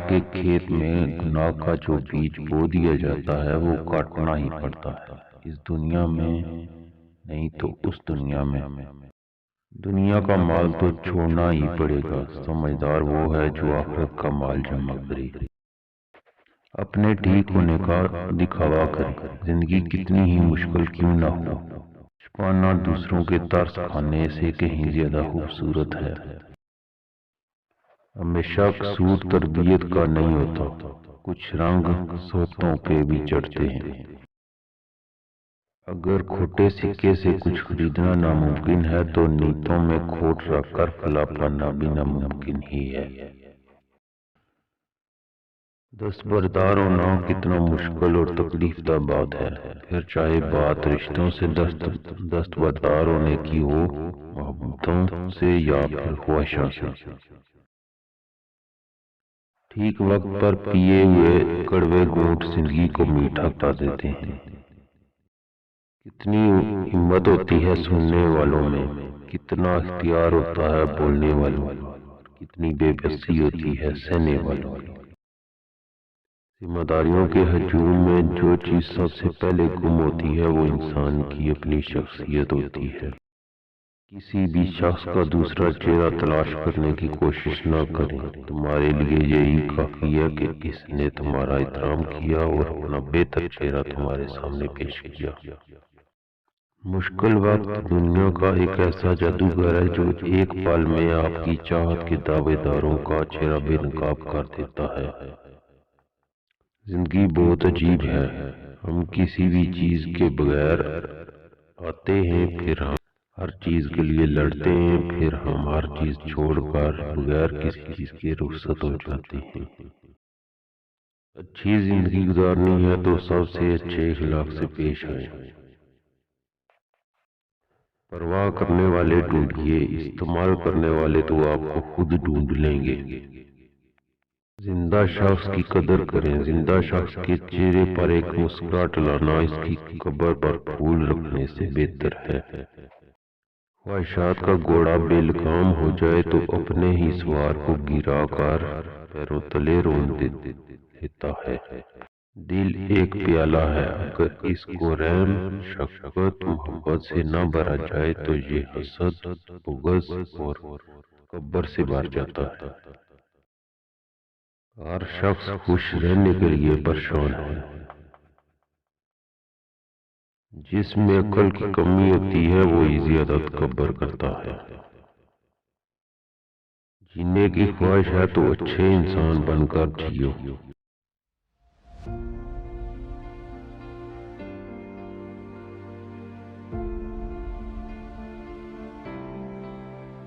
کے کھیت میں گناہ کا جو بیج بو دیا جاتا ہے وہ کاٹنا ہی پڑتا ہے، اس دنیا میں نہیں تو اس دنیا میں۔ دنیا کا مال تو چھوڑنا ہی پڑے گا، سمجھدار وہ ہے جو آخرت کا مال جمع کرے، اپنے ٹھیک ہونے کا دکھاوا کرے، زندگی کتنی ہی مشکل کیوں نہ ہو، چھپانا دوسروں کے ترس کھانے سے کہیں زیادہ خوبصورت ہے۔ ہمیشہ قصور تربیت کا نہیں ہوتا، کچھ رنگ صحبتوں کے بھی چڑھتے ہیں۔ اگر کھوٹے سکے سے کچھ خریدنا ناممکن ہے تو نیتوں میں کھوٹ رکھ کر پھلا پانا بھی ناممکن ہی ہے۔ دستبردار ہونا کتنا مشکل اور تکلیف دہ بات ہے، پھر چاہے بات رشتوں سے دستبردار ہونے کی ہو، محبتوں سے یا پھر خواہشوں سے۔ ٹھیک وقت پر پیے ہوئے کڑوے گھونٹ زندگی کو میٹھا کر دیتے ہیں۔ کتنی ہمت ہوتی ہے سننے والوں میں، کتنا اختیار ہوتا ہے بولنے والوں میں، کتنی بے بسی ہوتی ہے سہنے والوں میں۔ ذمہ داریوں کے ہجوم میں جو چیز سب سے پہلے گم ہوتی ہے وہ انسان کی اپنی شخصیت ہوتی ہے۔ کسی بھی شخص کا دوسرا چہرہ تلاش کرنے کی کوشش نہ کریں، تمہارے لیے یہی کافی ہے کہ اس نے تمہارا احترام کیا اور اپنا بہتر چہرہ تمہارے سامنے پیش کیا۔ مشکل وقت دنیا کا ایک ایسا جادوگر ہے جو ایک پل میں آپ کی چاہت کے دعوے داروں کا چہرہ بے نقاب کر دیتا ہے۔ زندگی بہت عجیب ہے، ہم کسی بھی چیز کے بغیر آتے ہیں، پھر ہم ہر چیز کے لیے لڑتے ہیں، پھر ہم ہر چیز چھوڑ کر بغیر کسی چیز کے رخصت ہو جاتے ہیں۔ اچھی زندگی گزارنی ہے تو سب سے اچھے اخلاق سے پیش آئیں۔ پرواہ کرنے والے ڈھونڈیے، استعمال کرنے والے تو آپ کو خود ڈھونڈ لیں گے۔ زندہ شخص کی قدر کریں، زندہ شخص کے چہرے پر ایک مسکراہٹ لانا اس کی قبر پر پھول رکھنے سے بہتر ہے۔ خواہشات کا گھوڑا بے لگام ہو جائے تو اپنے ہی سوار کو گرا کر پیروں تلے رون دیتا ہے۔ دل ایک پیالہ ہے، اگر اس کو رحم، شفقت، محبت سے نہ بھرا جائے تو یہ حسد، بغض اور تکبر سے بھر جاتا ہے۔ ہر شخص خوش رہنے کے لیے پریشان ہے۔ جس میں عقل کی کمی ہوتی ہے وہی زیادہ تکبر کرتا ہے۔ جینے کی خواہش ہے تو اچھے انسان بن کر جیو۔